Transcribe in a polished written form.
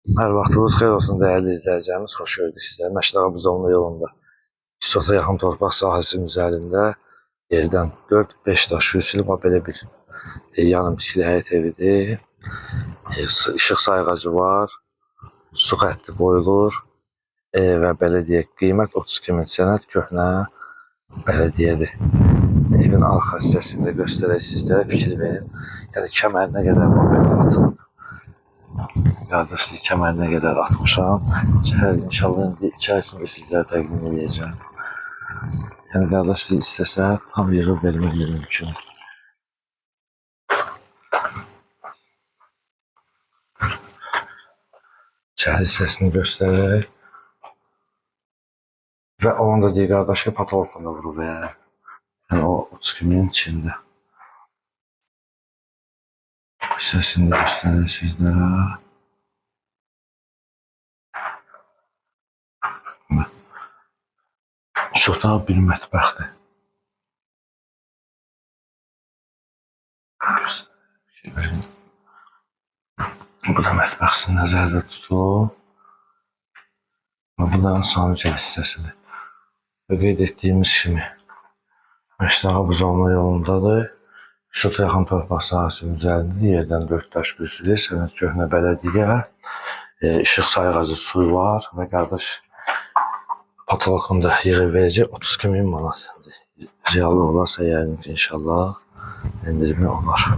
Hər vaxtınız xeyir olsun dəyərli izləyicilərimiz, xoş gördük sizləri. Məşdağa Buzovna yolunda 100 yaxın torpaq sahəsinin üzərində yerdən 4-5 daş kürsülü belə bir yanım tikili həyət evidir. İşıq sayğacı var, su xətti qoyulur və belə deyək, qiymət 32 min sənəd köhnə bələdiyyədir. Evin arxa hissəsində göstərək sizlərə, fikir verin. Yəni kəmərinə qədər belə atılıb. Qardaşlar, kəmərinə qədər atmışam. İnşallah indi içərisində sizlərə təqdim edəcəm. Yəni qardaşlar, istəsə tam yığıb vermək mümkün. İçəri hissəsini göstərək. Və onun da deyir qardaşı patologla vurub yəni. Yəni o 32 minin içində. Hissəsini göstərək sizlərə. Çox daha bir mətbəxdir. Bu da mətbəxsin nəzərdə tutulur. Bu da sancaq hissəsidir. Və qeyd etdiyimiz kimi Məşdağa Buzovna yolundadır. 100 yaxın torpaq sahəsinin üzərində yerdən 4 daş kürsülü, sənəd köhnə bələdiyyə, işıq sayğacı su var və qardaş patoloqun da yığıb verəcək 32 min manat. Reallı olarsa yəni inşallah endirimi olar.